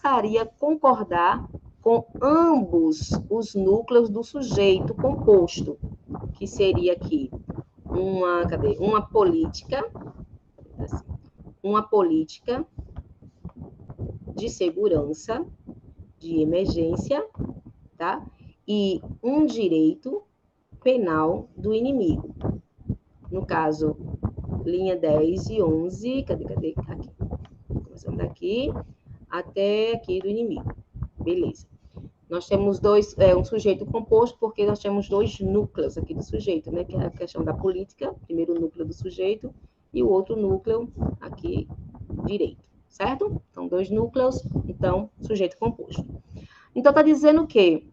passaria a concordar com ambos os núcleos do sujeito composto, que seria aqui uma política de segurança, de emergência, tá? E um direito penal do inimigo. No caso, linha 10 e 11, cadê? Aqui. Começamos daqui até aqui do inimigo. Beleza. Nós temos um sujeito composto, porque nós temos dois núcleos aqui do sujeito, né? Que é a questão da política, primeiro núcleo do sujeito, e o outro núcleo aqui, direito, certo? Então, dois núcleos, então, sujeito composto. Então, está dizendo que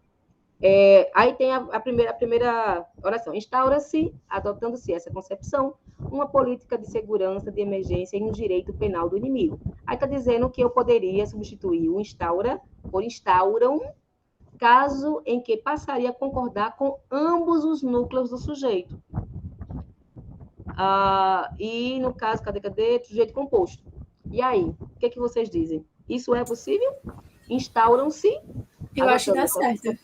aí tem a primeira oração. Instaura-se, adotando-se essa concepção, uma política de segurança, de emergência e um direito penal do inimigo. Aí está dizendo que eu poderia substituir o instaura por instauram, caso em que passaria a concordar com ambos os núcleos do sujeito. E no caso, cadê? Sujeito composto. E aí, o que vocês dizem? Isso é possível? Instauram-se, eu acho que dá certo.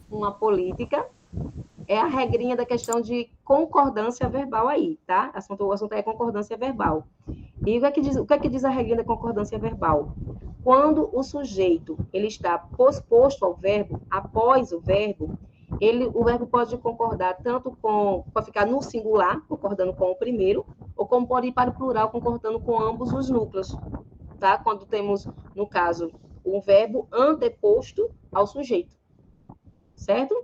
Uma política, é a regrinha da questão de concordância verbal aí, tá? O assunto é concordância verbal. E o que é que diz a regrinha da concordância verbal? Quando o sujeito ele está posposto ao verbo, após o verbo, o verbo pode concordar tanto pode ficar no singular, concordando com o primeiro, ou como pode ir para o plural, concordando com ambos os núcleos, tá? Quando temos, no caso, um verbo anteposto ao sujeito, certo?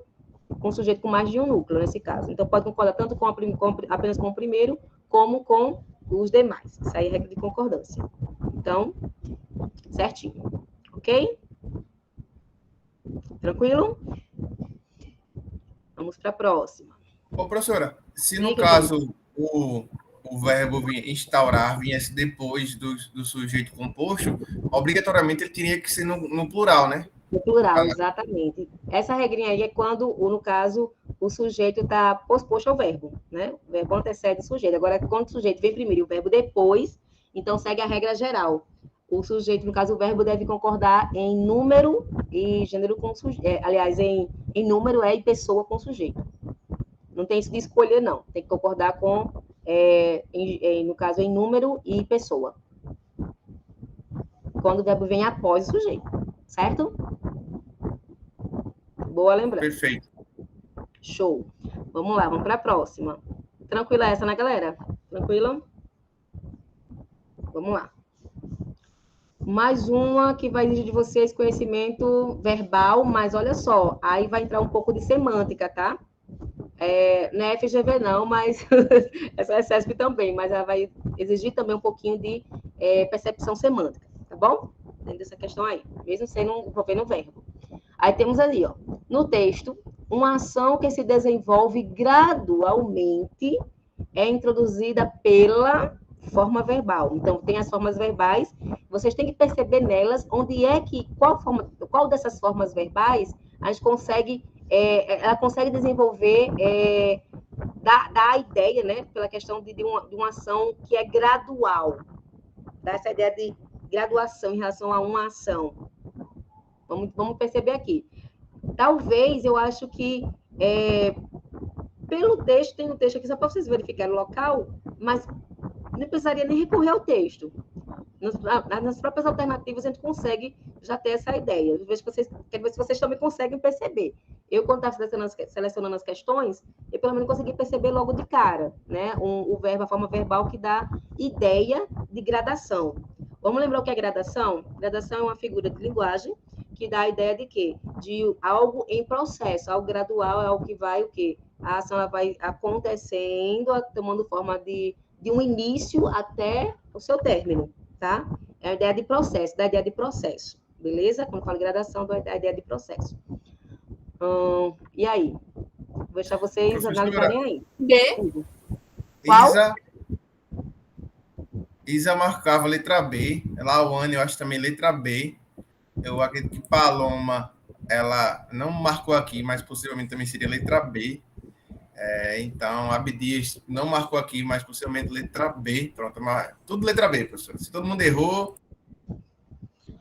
Com o sujeito com mais de um núcleo, nesse caso. Então, pode concordar tanto apenas com o primeiro, como com os demais. Isso aí é regra de concordância. Então, certinho. Ok? Tranquilo? Vamos para a próxima. Ô, professora, se no caso o verbo instaurar viesse depois do sujeito composto, obrigatoriamente ele teria que ser no plural, né? No plural, exatamente. Essa regrinha aí é quando, no caso, o sujeito está posposto ao verbo, né? O verbo antecede o sujeito. Agora, quando o sujeito vem primeiro e o verbo depois, então segue a regra geral. O sujeito, no caso, o verbo deve concordar em número e gênero com o sujeito. Aliás, em número e pessoa com o sujeito. Não tem isso de escolher, não. Tem que concordar com, no caso, em número e pessoa. Quando o verbo vem após o sujeito. Certo? Boa lembrança. Perfeito. Show. Vamos lá, vamos para a próxima. Tranquila essa, né, galera? Tranquila? Vamos lá. Mais uma que vai exigir de vocês conhecimento verbal, mas olha só, aí vai entrar um pouco de semântica, tá? Não é FGV não, mas essa é a CESP também, mas ela vai exigir também um pouquinho de percepção semântica, tá bom? Dentro dessa questão aí, mesmo sendo envolvendo o verbo. Aí temos ali, ó, no texto, uma ação que se desenvolve gradualmente é introduzida pela forma verbal. Então, tem as formas verbais, vocês têm que perceber nelas qual dessas formas verbais a gente consegue, ela consegue desenvolver, dar a ideia, né, pela questão de uma ação que é gradual, dá essa ideia de graduação em relação a uma ação. Vamos perceber aqui. Talvez, eu acho que, pelo texto, tem um texto aqui só para vocês verificarem o local, mas não precisaria nem recorrer ao texto. Nas próprias alternativas, a gente consegue já ter essa ideia. Quero ver se vocês também conseguem perceber. Eu, quando estava selecionando as questões, eu pelo menos consegui perceber logo de cara, né? O verbo, a forma verbal que dá ideia de gradação. Vamos lembrar o que é gradação? Gradação é uma figura de linguagem que dá a ideia de quê? De algo em processo, algo gradual, é algo que vai o quê? A ação ela vai acontecendo, tomando forma de um início até o seu término, tá? É a ideia de processo, da ideia de processo, beleza? Quando falo gradação, da ideia de processo. E aí? Vou deixar vocês analisarem aí. B. Qual? Isa marcava letra B, Lawane, eu acho também letra B. Eu acredito que Paloma, ela não marcou aqui, mas possivelmente também seria letra B. Então, Abdias não marcou aqui, mas possivelmente letra B. Pronto, tudo letra B, professor. Se todo mundo errou...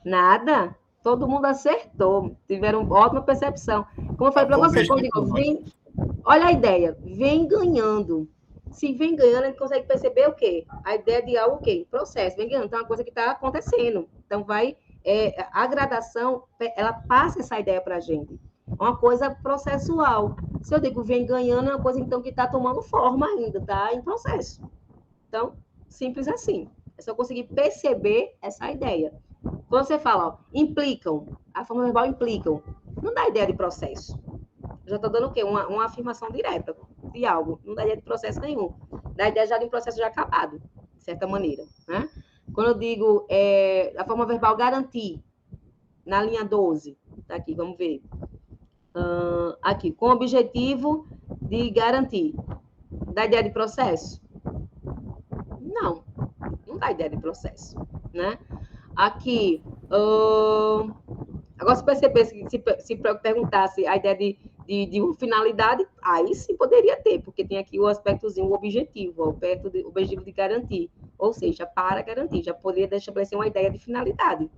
Nada. Todo mundo acertou, tiveram ótima percepção. Como eu falei para você, quando eu digo, olha a ideia, vem ganhando. Se vem ganhando, a gente consegue perceber o quê? A ideia de algo o quê? Processo, vem ganhando, então é uma coisa que está acontecendo. Então, a gradação, ela passa essa ideia para a gente. É uma coisa processual. Se eu digo vem ganhando, é uma coisa, então, que está tomando forma ainda, está em processo. Então, simples assim. É só conseguir perceber essa ideia. Quando você fala, ó, implicam, a forma verbal implicam, não dá ideia de processo. Eu já estou dando o quê? Uma afirmação direta de algo. Não dá ideia de processo nenhum. Dá ideia já de um processo já acabado, de certa maneira. Né? Quando eu digo a forma verbal garantir, na linha 12, tá aqui, vamos ver. Aqui, com o objetivo de garantir. Dá ideia de processo? Não, não dá ideia de processo. Né? Aqui, agora se percebesse, se perguntasse a ideia de uma finalidade, aí sim poderia ter, porque tem aqui o aspectozinho, o objetivo, o objetivo de garantir, ou seja, para garantir, já poderia estabelecer uma ideia de finalidade,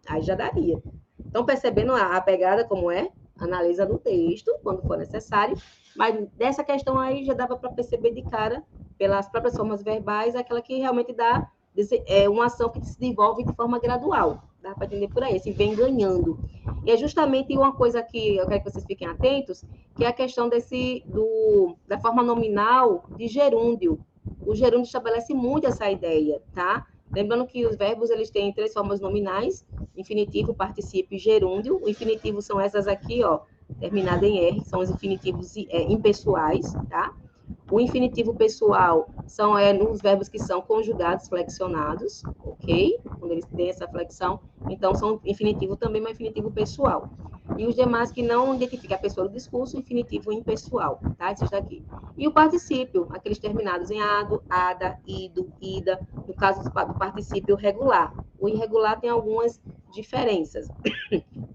aí já daria. Então, percebendo a pegada como é, analisa no texto, quando for necessário, mas dessa questão aí já dava para perceber de cara, pelas próprias formas verbais, aquela que realmente dá uma ação que se desenvolve de forma gradual, dá para entender por aí, se vem ganhando. E é justamente uma coisa que eu quero que vocês fiquem atentos, que é a questão da forma nominal de gerúndio. O gerúndio estabelece muito essa ideia, tá? Lembrando que os verbos, eles têm 3 formas nominais, infinitivo, particípio e gerúndio. O infinitivo são essas aqui, ó, terminada em R, são os infinitivos impessoais, tá? O infinitivo pessoal são nos verbos que são conjugados, flexionados, ok? Quando eles têm essa flexão, então são infinitivo também, mas infinitivo pessoal. E os demais que não identificam a pessoa do discurso, infinitivo impessoal, tá? Esses daqui. E o particípio, aqueles terminados em ado, ada, ido, ida, no caso do particípio regular. O irregular tem algumas diferenças,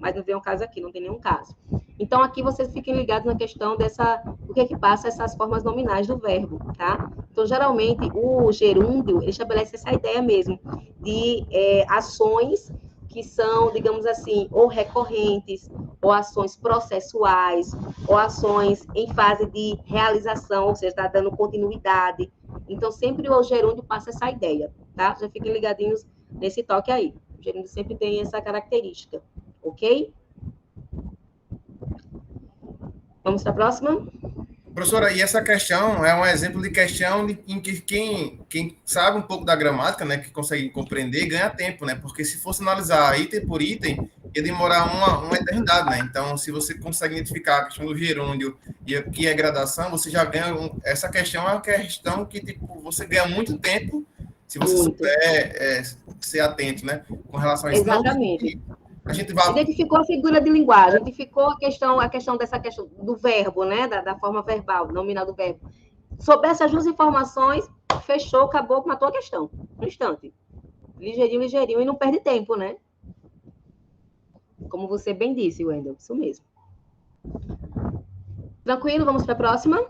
mas não vem um caso aqui, não tem nenhum caso. Então, aqui vocês fiquem ligados na questão do que passa essas formas nominais do verbo, tá? Então, geralmente, o gerúndio, ele estabelece essa ideia mesmo de ações que são, digamos assim, ou recorrentes, ou ações processuais, ou ações em fase de realização, ou seja, está dando continuidade. Então, sempre o gerúndio passa essa ideia, tá? Já fiquem ligadinhos nesse toque aí. O gerúndio sempre tem essa característica, ok? Vamos para a próxima? Professora, e essa questão é um exemplo de questão em que quem sabe um pouco da gramática, né, que consegue compreender, ganha tempo, né? Porque se fosse analisar item por item, ia demorar uma eternidade, né? Então, se você consegue identificar a questão do gerúndio e o que é gradação, você já ganha... Essa questão é uma questão que, tipo, você ganha muito tempo se você souber ser atento, né? Com relação a isso. Exatamente. A gente vai... Identificou a figura de linguagem, identificou a questão dessa questão do verbo, né? Da forma verbal, nominal do verbo. Sobre essas duas informações, fechou, acabou, matou a questão. No instante. Ligeirinho, e não perde tempo, né? Como você bem disse, Wendel, isso mesmo. Tranquilo, vamos para a próxima?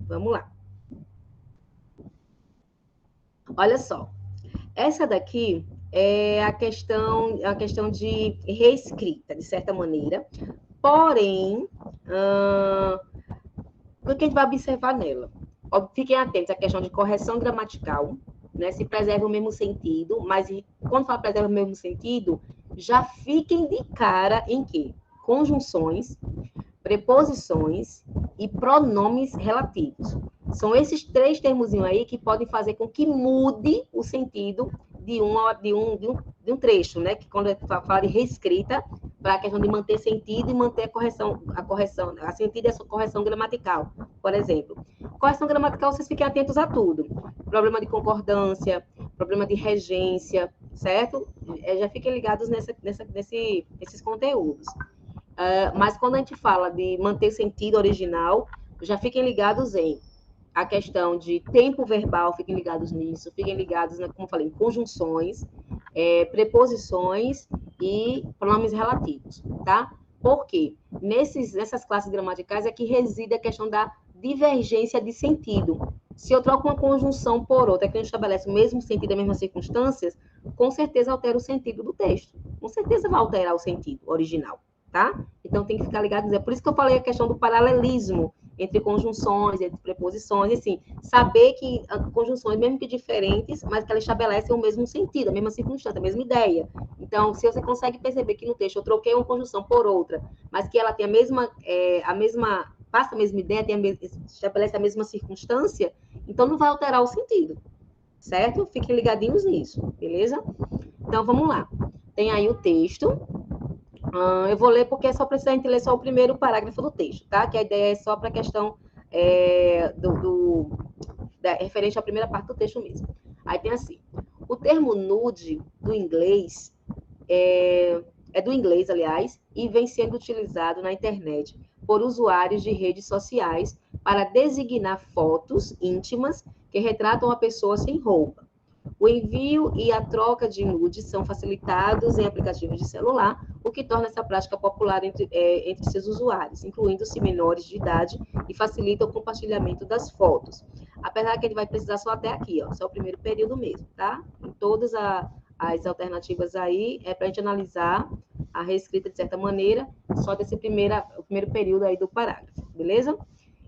Vamos lá. Olha só. Essa daqui é a questão de reescrita, de certa maneira. Porém, o que a gente vai observar nela? Fiquem atentos à questão de correção gramatical, né? Se preserva o mesmo sentido, mas quando fala preserva o mesmo sentido, já fiquem de cara em que conjunções, preposições e pronomes relativos. São esses 3 termozinhos aí que podem fazer com que mude o sentido de um trecho, né? Que quando fala de reescrita, para a questão de manter sentido e manter a correção, a sentido e a correção gramatical, por exemplo. Correção gramatical, vocês fiquem atentos a tudo. Problema de concordância, problema de regência, certo? Já fiquem ligados nesses conteúdos. Mas quando a gente fala de manter sentido original, já fiquem ligados em a questão de tempo verbal, fiquem ligados nisso, fiquem ligados, como eu falei, em conjunções, preposições e pronomes relativos, tá? Por quê? Nessas classes gramaticais é que reside a questão da divergência de sentido. Se eu troco uma conjunção por outra, que não estabelece o mesmo sentido, as mesmas circunstâncias, com certeza altera o sentido do texto. Com certeza vai alterar o sentido original, tá? Então, tem que ficar ligado. É por isso que eu falei a questão do paralelismo entre conjunções, entre preposições, assim, saber que conjunções, mesmo que diferentes, mas que elas estabelecem o mesmo sentido, a mesma circunstância, a mesma ideia. Então, se você consegue perceber que no texto eu troquei uma conjunção por outra, mas que ela tem passa a mesma ideia, estabelece a mesma circunstância, então não vai alterar o sentido, certo? Fiquem ligadinhos nisso, beleza? Então, vamos lá. Tem aí o texto. Eu vou ler porque só precisa a gente ler só o primeiro parágrafo do texto, tá? Que a ideia é só para a questão referente à primeira parte do texto mesmo. Aí tem assim, o termo nude do inglês é do inglês, aliás, e vem sendo utilizado na internet por usuários de redes sociais para designar fotos íntimas que retratam a pessoa sem roupa. O envio e a troca de nudes são facilitados em aplicativos de celular, o que torna essa prática popular entre seus usuários, incluindo-se menores de idade, e facilita o compartilhamento das fotos. Apesar que a gente vai precisar só até aqui, ó, só o primeiro período mesmo, tá? Em todas as alternativas aí, é para a gente analisar a reescrita de certa maneira, só desse o primeiro período aí do parágrafo, beleza?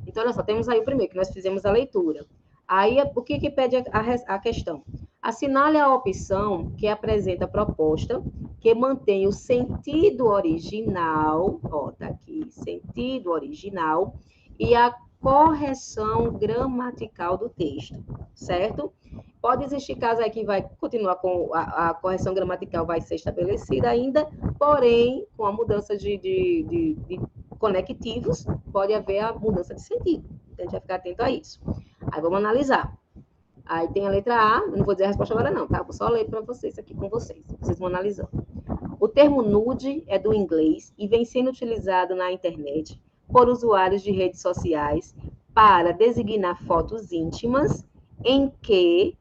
Então, olha só, temos aí o primeiro, que nós fizemos a leitura. Aí, o que pede a questão? Assinale a opção que apresenta a proposta, que mantém o sentido original, ó, tá aqui, sentido original, e a correção gramatical do texto, certo? Pode existir caso aí que vai continuar com a correção gramatical vai ser estabelecida ainda, porém, com a mudança de conectivos, pode haver a mudança de sentido. Então, a gente vai ficar atento a isso. Aí, vamos analisar. Aí tem a letra A, não vou dizer a resposta agora não, tá? Vou só ler para vocês aqui com vocês vão analisando. O termo nude é do inglês e vem sendo utilizado na internet por usuários de redes sociais para designar fotos íntimas em que,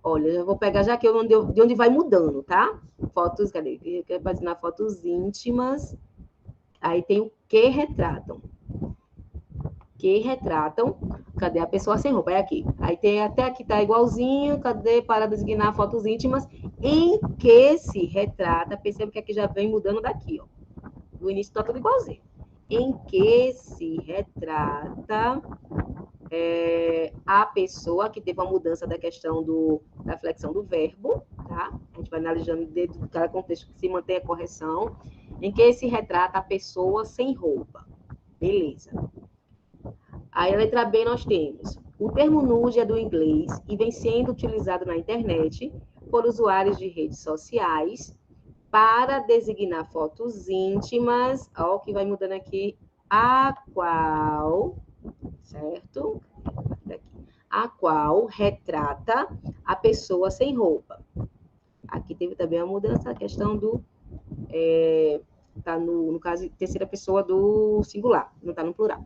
olha, eu vou pegar já aqui de onde vai mudando, tá? Fotos, cadê? Eu quero designar fotos íntimas, aí tem o que retratam. Cadê a pessoa sem roupa? É aqui. Aí tem até aqui, tá igualzinho, cadê? Para designar fotos íntimas em que se retrata, perceba que aqui já vem mudando daqui, ó. No início tá tudo igualzinho. Em que se retrata a pessoa, que teve uma mudança da questão da flexão do verbo, tá? A gente vai analisando dentro de cada contexto que se mantém a correção. Em que se retrata a pessoa sem roupa. Beleza. Aí, a letra B, nós temos o termo nude é do inglês e vem sendo utilizado na internet por usuários de redes sociais para designar fotos íntimas, ó, que vai mudando aqui, a qual, certo? A qual retrata a pessoa sem roupa. Aqui teve também a mudança, a questão do... tá no caso, terceira pessoa do singular, não está no plural.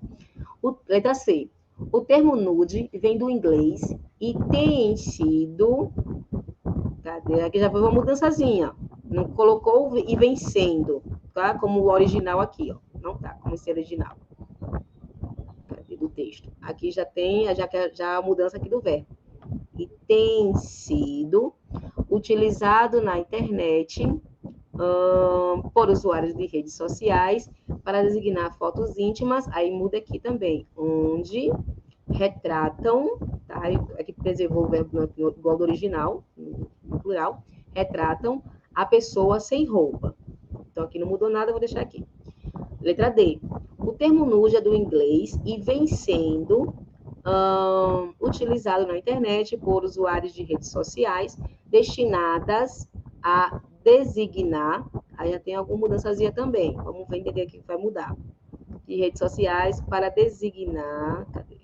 Letra C. O termo nude vem do inglês e tem sido... Cadê? Aqui já foi uma mudançazinha. Não colocou e vem sendo, tá? Como o original aqui, ó. Não tá, como esse original. Cadê do texto? Aqui já tem já a mudança aqui do verbo. E tem sido utilizado na internet por usuários de redes sociais para designar fotos íntimas, aí muda aqui também, onde retratam, tá? Aqui preservou o verbo igual do original, no plural, retratam a pessoa sem roupa. Então, aqui não mudou nada, vou deixar aqui. Letra D. O termo nude é do inglês e vem sendo utilizado na internet por usuários de redes sociais destinadas a designar, aí já tem alguma mudançazinha também, vamos ver, entender aqui que vai mudar, de redes sociais para designar, cadê?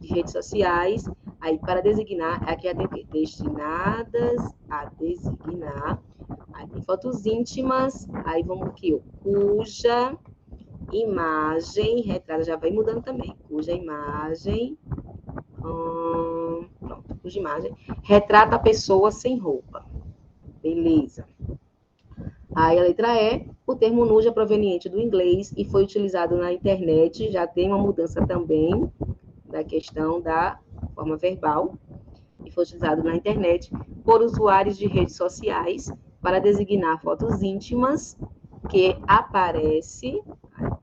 De redes sociais, aí para designar, aqui tem destinadas a designar, aí tem fotos íntimas, aí vamos aqui, ó, cuja imagem, retrata, já vai mudando também, cuja imagem, pronto, cuja imagem retrata a pessoa sem roupa. Beleza. Aí a letra E, o termo nude é proveniente do inglês e foi utilizado na internet, já tem uma mudança também da questão da forma verbal, foi utilizado na internet por usuários de redes sociais para designar fotos íntimas que aparece,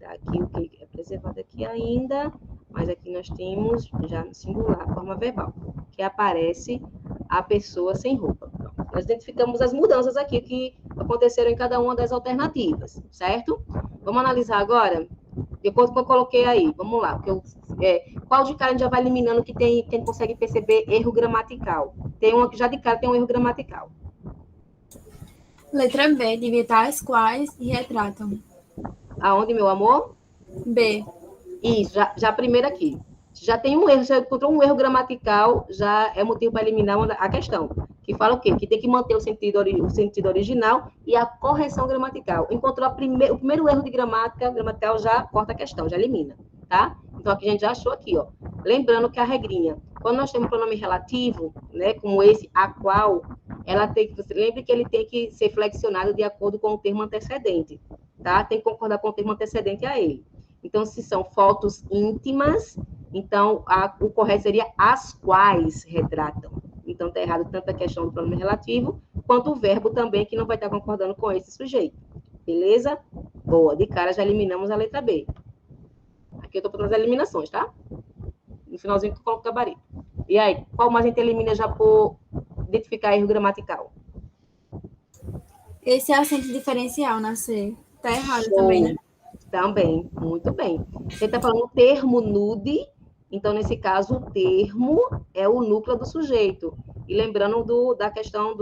aqui o que é preservado aqui ainda, mas aqui nós temos já no singular, forma verbal, que aparece a pessoa sem roupa. Nós identificamos as mudanças aqui que aconteceram em cada uma das alternativas, certo? Vamos analisar agora, de acordo com o que eu coloquei aí, vamos lá, qual de cara a gente já vai eliminando que quem consegue perceber erro gramatical? Tem uma que já de cara tem um erro gramatical. Letra B, de evitar as quais e retratam. Aonde, meu amor? B. Isso, já primeiro aqui. Já tem um erro, já encontrou um erro gramatical, já é motivo para eliminar a questão. Que fala o quê? Que tem que manter o sentido original e a correção gramatical. Encontrou o primeiro erro de gramatical já corta a questão, já elimina, tá? Então, aqui a gente já achou aqui, ó. Lembrando que a regrinha, quando nós temos um pronome relativo, né, como esse, a qual, lembre que ele tem que ser flexionado de acordo com o termo antecedente, tá? Tem que concordar com o termo antecedente a ele. Então, se são fotos íntimas, então o correto seria as quais retratam. Então, está errado tanto a questão do pronome relativo, quanto o verbo também, que não vai estar concordando com esse sujeito. Beleza? Boa, de cara já eliminamos a letra B. Aqui eu estou fazendo as eliminações, tá? No finalzinho eu coloco o gabarito. E aí, qual mais a gente elimina já por identificar erro gramatical? Esse é acento diferencial na C. Tá errado Show. também, né? Também, muito bem. Você está falando termo nude, então, nesse caso, o termo é o núcleo do sujeito. E lembrando da questão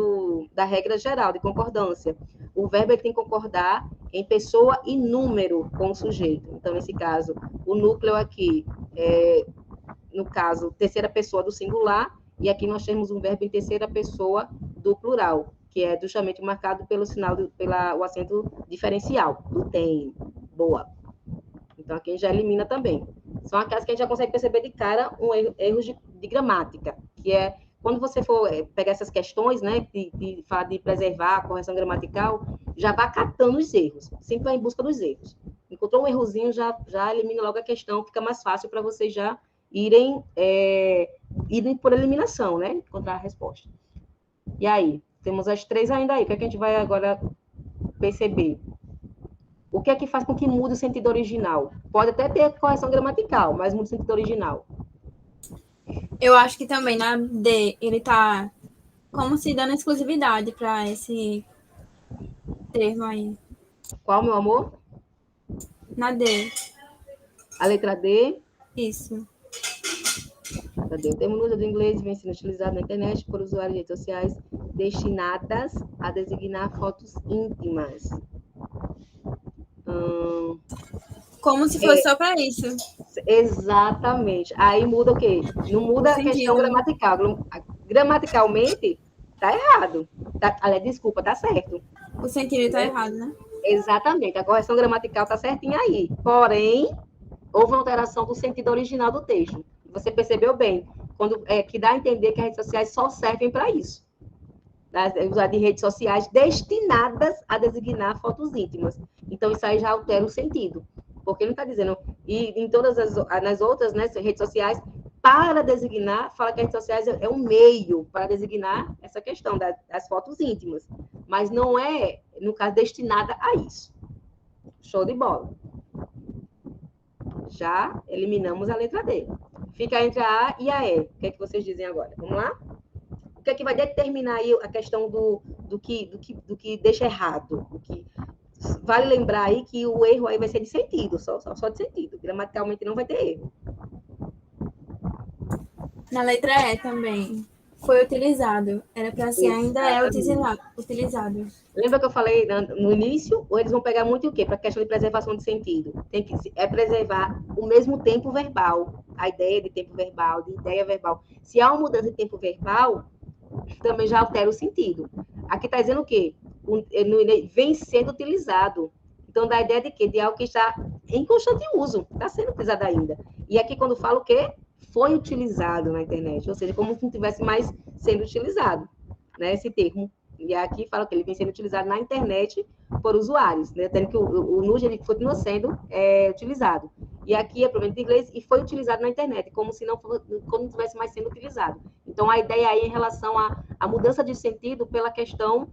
da regra geral de concordância. O verbo ele tem que concordar em pessoa e número com o sujeito. Então, nesse caso, o núcleo aqui no caso, terceira pessoa do singular, e aqui nós temos um verbo em terceira pessoa do plural, que é justamente marcado pelo sinal, o acento diferencial, do tem. Boa. Então, aqui a gente já elimina também. São aquelas que a gente já consegue perceber de cara erros de gramática, que é quando você for pegar essas questões, né, de falar de preservar a correção gramatical, já vá catando os erros, sempre vai em busca dos erros. Encontrou um errozinho, já elimina logo a questão, fica mais fácil para vocês já irem por eliminação, né, encontrar a resposta. E aí, temos as três ainda aí, o que é que a gente vai agora perceber? O que é que faz com que mude o sentido original? Pode até ter correção gramatical, mas muda o sentido original. Eu acho que também na D ele tá como se dando exclusividade para esse termo aí. Qual, meu amor? Na D. A letra D. Isso. Cadê? O termo no uso do inglês vem sendo utilizado na internet por usuários de redes sociais destinadas a designar fotos íntimas. Como se fosse só para isso. Exatamente. Aí muda o quê? Não muda a questão gramatical. Gramaticalmente, tá errado. Desculpa, tá certo. O sentido tá errado, né? Exatamente. A correção gramatical tá certinha aí. Porém, houve uma alteração do sentido original do texto. Você percebeu bem, que dá a entender que as redes sociais só servem para isso. Usar de redes sociais destinadas a designar fotos íntimas. Então, isso aí já altera o sentido. Porque ele está dizendo, e em todas nas outras, né, redes sociais, para designar, fala que as redes sociais é um meio para designar essa questão das fotos íntimas. Mas não é, no caso, destinada a isso. Show de bola. Já eliminamos a letra D. Fica entre a A e a E. O que é que vocês dizem agora? Vamos lá? O que é que vai determinar aí a questão do que deixa errado? Vale lembrar aí que o erro aí vai ser de sentido, só de sentido. Gramaticalmente não vai ter erro. Na letra E também. Foi utilizado. Era para ser ainda é utilizado. Lembra que eu falei no início? Ou eles vão pegar muito o quê? Para a questão de preservação de sentido. É preservar o mesmo tempo verbal. A ideia de tempo verbal, de ideia verbal. Se há uma mudança de tempo verbal, também já altera o sentido. Aqui está dizendo o quê? Vem sendo utilizado. Então, dá a ideia de quê? De algo que está em constante uso. Está sendo utilizado ainda. E aqui, quando fala o quê? Foi utilizado na internet. Ou seja, como se não estivesse mais sendo utilizado, né? Esse termo. E aqui fala que ele vem sendo utilizado na internet por usuários, né? Tendo que o NUJ ele continua sendo utilizado. E aqui é problema de inglês e foi utilizado na internet, como se não estivesse mais sendo utilizado. Então, a ideia aí em relação à mudança de sentido pela questão